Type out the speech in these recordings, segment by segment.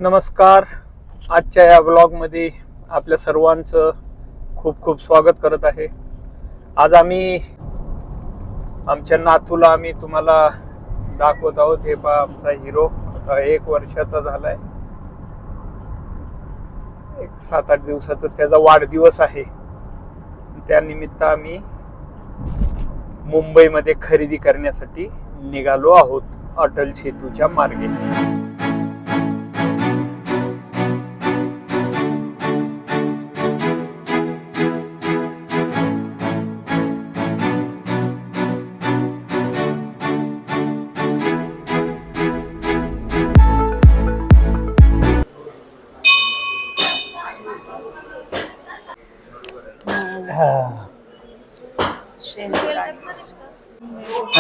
नमस्कार. आजच्या या ब्लॉगमध्ये आपल्या सर्वांचं खूप खूप स्वागत करत आहे. आज आम्ही आमच्या नातूला तुम्हाला दाखवत आहोत. हे पहा, आमचा हिरो आता 1 वर्षाचा झालाय. 7-8 दिवसातच त्याचा वाढदिवस आहे. त्यानिमित्त आम्ही मुंबईमध्ये खरेदी करण्यासाठी निघालो आहोत अटल सेतूच्या मार्गे.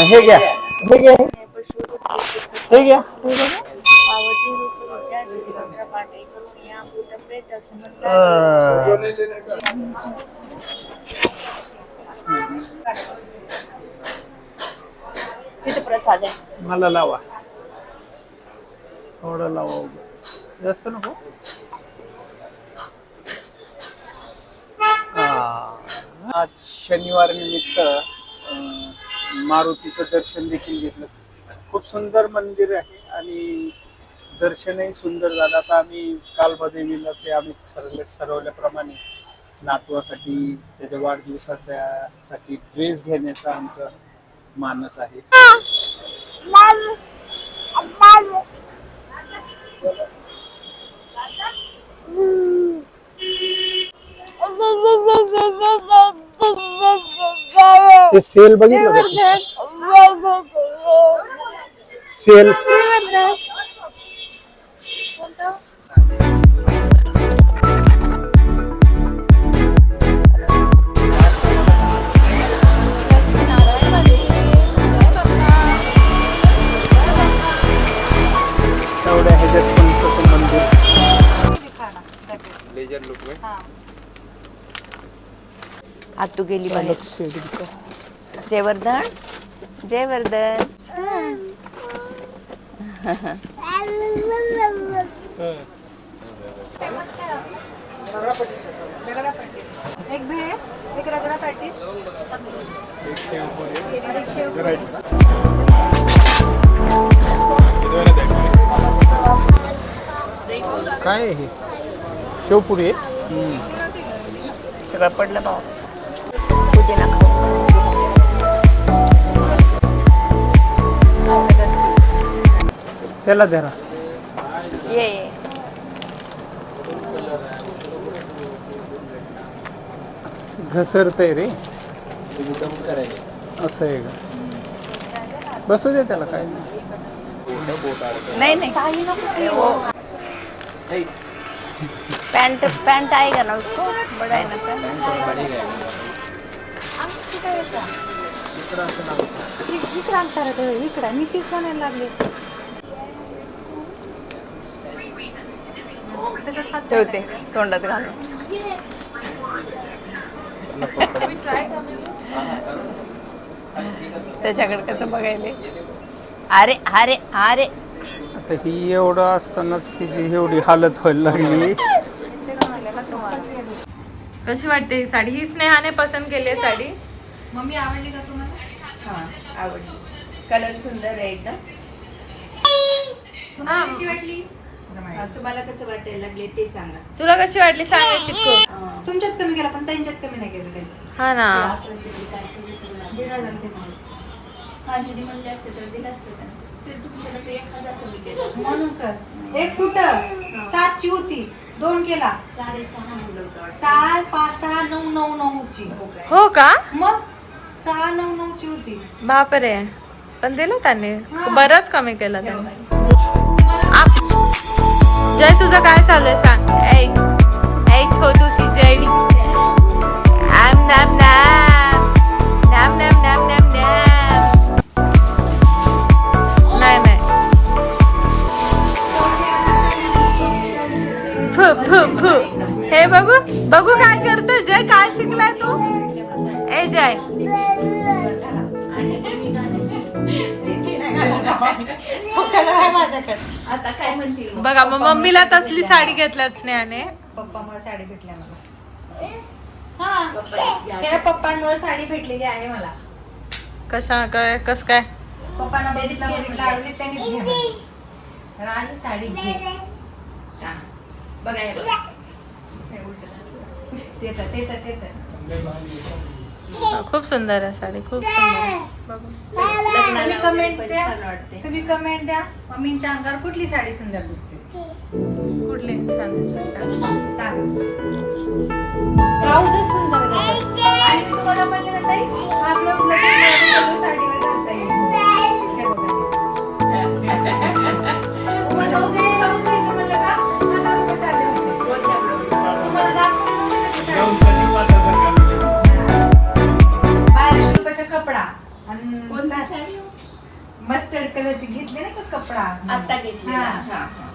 हे घ्या, हे घ्या, हे घ्या. तिथे प्रसाद आहे. मला लावा, थोडं लावा, जास्त नको. आज शनिवार निमित्त मारुतीचं दर्शन देखील घेतलं. खूप सुंदर मंदिर आहे आणि दर्शनही सुंदर झालं. आता आम्ही कालबदेवीला ते आम्ही ठरवल्याप्रमाणे नातवासाठी त्याच्या वाढदिवसासाठी ड्रेस घेण्याचा आमचा मानस आहे. ते सेल बघितलं का? सेल एवढ्या ह्याच्यात पण तसं मंदिर लेजर लुक आहे. आतू गेली बाहेर. जयवर्धन, जयवर्धन. एक भेळ, एक रगडा पॅटीस, काय आहे हे? शेवपुरी आहे. सगळं पडलं भाऊ. पुदिना त्याला जरा ये घसरतय रे. असं आहे का? बसू दे त्याला, काय नाही नाही काही नको. पैंट पैंट आएगा ना उसको, बड़ा है ना पैंट. इकडं आणतात. इकडं मी तीच बनायला लागले. ठेवते तोंडात घालून. त्याच्याकडे कसं बघायले. अरे अरे अरे आता ही एवढं असतानाच हिची एवढी हालत व्हायला लागली. कशी वाटते ही साडी? ही स्नेहाने पसंत केली आहे साडी. मम्मी आवडली का तुम्हाला? हा आवडली. कलर सुंदर आहे एकदम. तुम्हाला कशी वाटली? तुम्हाला कसं वाटायला लागले ते सांगा. तुला कशी वाटली सांग चिक्कू. तुमच्यात कमी केला पण त्यांच्यात कमी नाही केलं त्यांचं. हा ना. अंजली म्हणले असते तर दिलं असतं ते तुमच्याला ते 1000 कमी केलं म्हणून कर. एक कुठं 7 ची होती, 2 केला. 6.5 मुलं होतं. 6, 5, 6, 9, 9, 9 ची. हो का? मग 6, 9, 9 ची होती. बापरे. पण दिलं त्याने बरंच कमी केलं त्याने. जय तुझं काय चालू आहे सांग. ऐ छोटूशी जयडी. आम नाम नाम नाम नाम नाम नाम नाम. नाही नाही. फु फु फु. हे बघू बघू काय करतोय जय. काय शिकलाय तू? ए जय तो कलर आहे माझ्याकडे. आता काय म्हणतील मग? बघा मग मम्मीला तसली साडी घेतल्याच स्नेहाने. पप्पामुळे साडी भेटली मला. हा त्या पप्पांमुळे साडी भेटलेली आहे मला. कस काय पप्पांना बघितलं म्हटलं आवडली त्यांनीच घ्या. राणी साडी घे. हा. बघा हे बघा. तेच खूप सुंदर आहे साडी, खूप सुंदर. लग्नाला कमेंट पण द्या. छान वाटते. तुम्ही कमेंट द्या मम्मींच्या अंगावर कुठली साडी सुंदर दिसते. कुठली छान दिसते साडी. सांग. ब्लाऊजच सुंदर आहे. आणि मी तुम्हाला म्हणले ना ताई, हा ब्लाऊज लगेच साडीवर घालता येईल. हे बघा. तुम्हाला ब्लाऊज घ्यायचं म्हणलं का 1000 रुपये चालले होते. कोणत्या ब्लाऊजचा? तुम्हाला दाखवलं नव्हतं का ब्लाऊज साडी? साठी 5,000 घालवले. 1200 रुपयाचा कपडा आणि कोणती साडी? मस्टर्ड कलरची घेतली नाही का कपडा. आता घेतली ना? हा. हा, हा.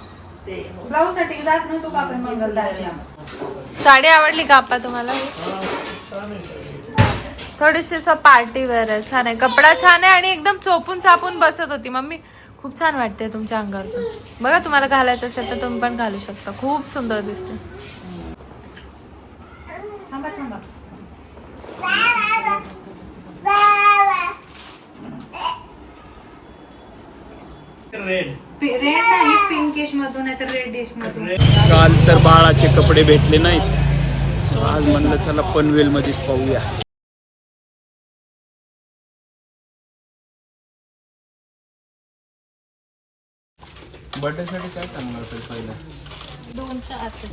ते हो. ब्लाऊज साठी जात नव्हतो का आपण मंगलदासला. साडी आवडली का आपा तुम्हाला? थोडीशी असं पार्टी वेअर आहे, छान आहे, कपडा छान आहे आणि एकदम चोपून चापून बसत होती मम्मी. खूप छान वाटते तुमच्या अंगावर पण. बघा तुम्हाला घालायचं असेल तर तुम्ही पण घालू शकता, खूप सुंदर दिसते. थांबा थांबा. रेड. रेड नाही, पिंकिश मधून आहे तर रेडिश मधून. काल तर बाळाचे कपडे भेटले नाहीत, आज म्हणलं चला पनवेल मध्येच पाहूया. बर्थडे साठी काय चांगलं असेल पहिलं? 2च्या आत.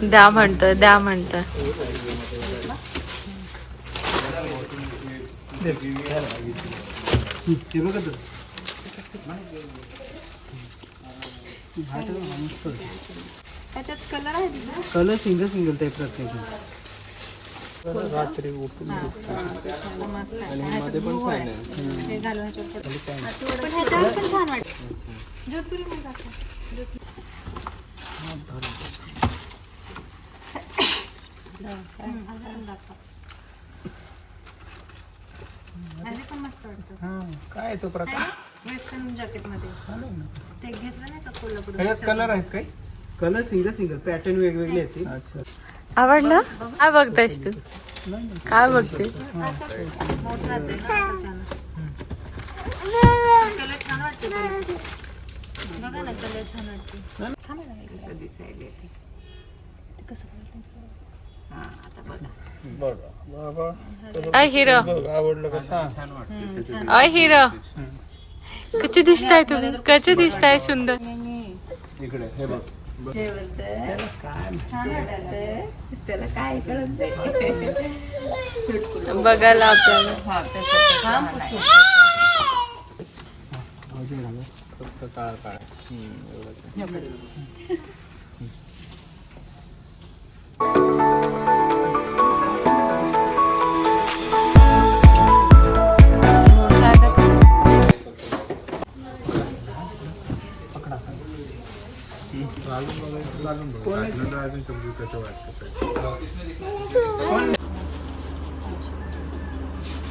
द्या म्हणतोय, द्या म्हणतोय. त्याच्यात कलर आहे ना. कलर सिंगल टाईप प्रत्येक. रात्री पण ह्याच्यावर पण छान वाटतं. जोधपुरी मध्ये दाखव. अरे पण मस्त वाटतं. काय तो प्रकार? वेस्टर्न जॅकेट मध्ये ते घेतलं नाही का कोल्हापूर. ह्याच्यात कलर आहेत काय? कलर सिंगल पॅटर्न वेगवेगळे आहेत. अच्छा. आवडलं? काय बघतायस तू? काय बघते? मोठ राहते कलर छान वाटते. बघा ना कलर छान वाटते. छान आहे कसं दिसायला ते. कसं हा, आता बघा. अय हिरो, आवडलं का? छान वाटतं. अय हिरो, कसे दिसताय तुम्ही? कसे दिसताय सुंदर. इकडे हे बघ. त्याला काय कळत नाही. बघायला आपल्याला. हा, तसं छान आहे. फक्त काळा.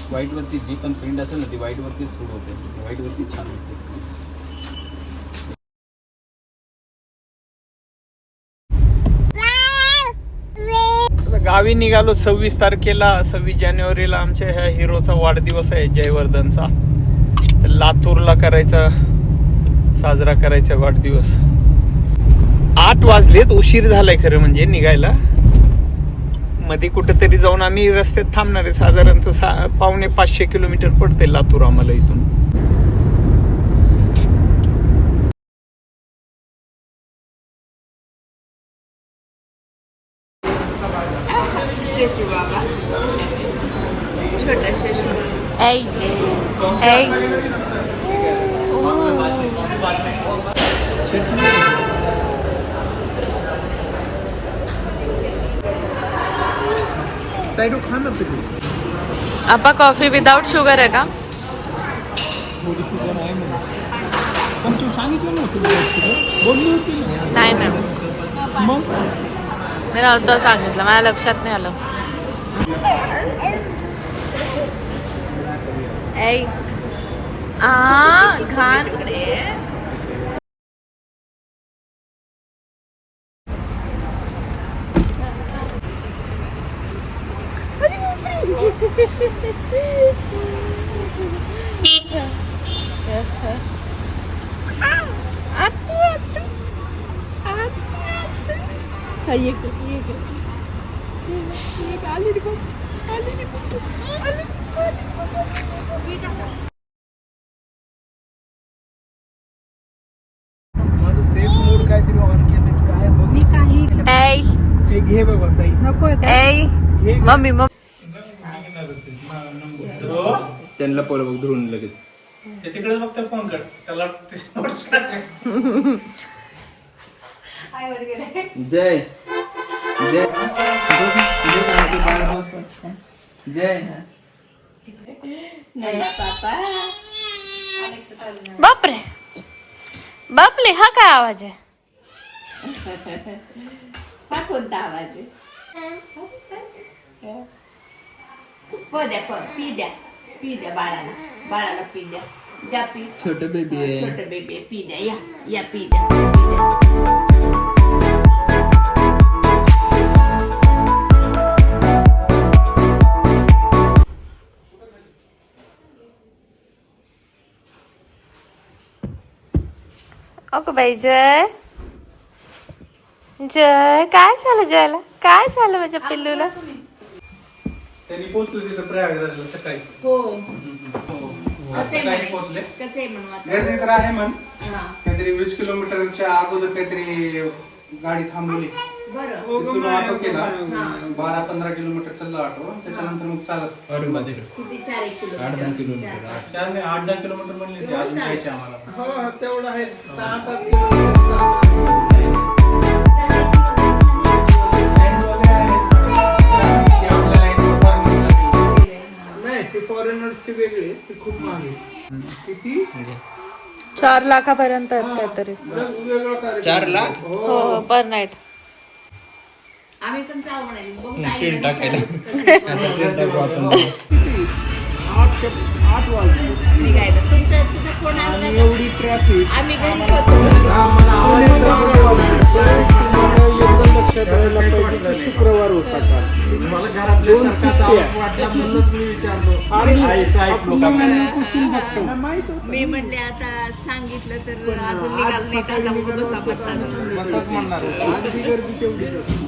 व्हाईट वरती जी पण प्रिंट असेल ना ती व्हाईट वरतीच सूट होते. व्हाईट वरती छान दिसते. गावी निघालो 26 तारखेला. 26 जानेवारीला आमच्या ह्या हिरोचा वाढदिवस आहे, जयवर्धनचा. तर लातूरला साजरा करायचा वाढदिवस. 8 वाजलेत, उशीर झालाय खरं म्हणजे निघायला. मध्ये कुठेतरी जाऊन आम्ही रस्त्यात थांबणार आहे. साधारणतः 500 किलोमीटर पडते लातूर आम्हाला इथून. शेषू बाबा, छोटा शेषू. ऐ ऐ पोटॅटो खा ना तुम्ही. आपा कॉफी विदाउट शुगर आहे का? थोडी शुगर आहे म्हणून. पण तू सांगितलं नव्हतं विदाउट शुगर, बोलली होती ना. नाही ना, मग मी नव्हतं सांगितलं, माझ्या लक्षात नाही आलं. ऐ घाण. माझं सेफ मोड काहीतरी ऑन केलंस काय बघ. मी काही ऐ ते घे बाबा ताई. नकोय का? ऐ मम्मी त्यांना पोरं बघ धरून लगेच. ते तिकडे बघता फोन कर त्याला. आईवर गेले. जय जय जय बापरे, बापले, हा काय आवाज आहे? हा कोणता आवाज आहे? पी द्या बाळाला पी द्या. द्या पी. छोट बेबी आहे. छोटं बेबी आहे, पी द्या. या पी द्या. अगं बाई जय, जय काय झालं? जयला काय झालं माझ्या पिल्लूला? त्यांनी पोहोचले तिथं प्रयागराजला सकाळी. हो. सकाळी पोहोचले. कसं आहे म्हणून आता? गर्दी तर आहे म्हण. हा. काहीतरी 20 किलोमीटरच्या अगोदर काहीतरी गाडी थांबवली. बरं. तिथून ऑटो केला. 12-15 किलोमीटर चालला ऑटो. त्याच्यानंतर मग चालत. किती 4-1 किलोमीटर? 8-10 किलोमीटर. 8-10 किलोमीटर म्हणले ते अजून जायचे आम्हाला. हो तेवढं आहे. 6-7 नाही ते फॉरेनर्सची वेगळी, ती खूप महाग आहे. किती? 4 लाखापर्यंत आहेत काहीतरी. वेगळं कार्य. 4 लाख हो पर नाईट. आम्ही पण जाऊ म्हणाले. बघू ट्रेन टाकायला. आठ वाजले निघायला. तुझा फोन आला आणि का? एवढी ट्रॅफिक. आम्ही घरी होतो. शुक्रवार होता का? दोन सुट्ट्या. मी म्हणले आता सांगितलं तर अजून निघाल नाही का? आता मग बसा बसा.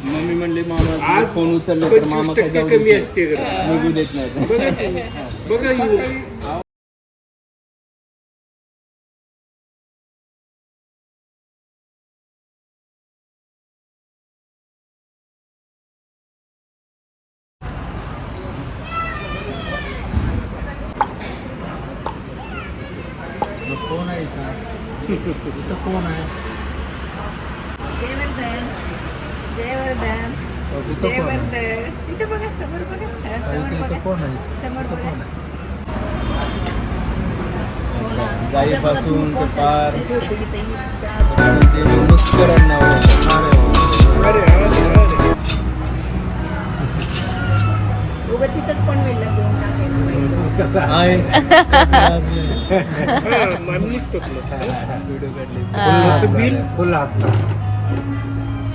मम्मी म्हणले मामा फोन उचलले तर मामा काय जाऊ कमी देत असते नाही. निघू देत नाही. बघा येऊ. कोण आहे का? इथं कोण आहे? जयवर्धन. जयवर्धन. जयवर्धन. तिथे बघा समोर बघा. समोर बघा. कोण आहे? समोर बघा. जाईपासून ते पार उगा तिथंच पण वेळ घेऊन टाकायला. कसं आहे बिल फुल असणार.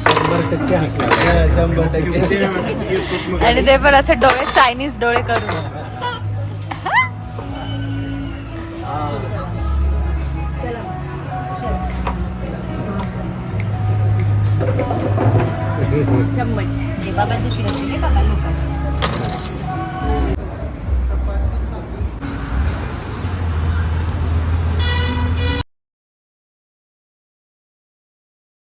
100% हसला. 100%. आणि ते पण असे डोळे चायनीज डोळे करून. चम्मच. बाबा दुसरी बाबा लोक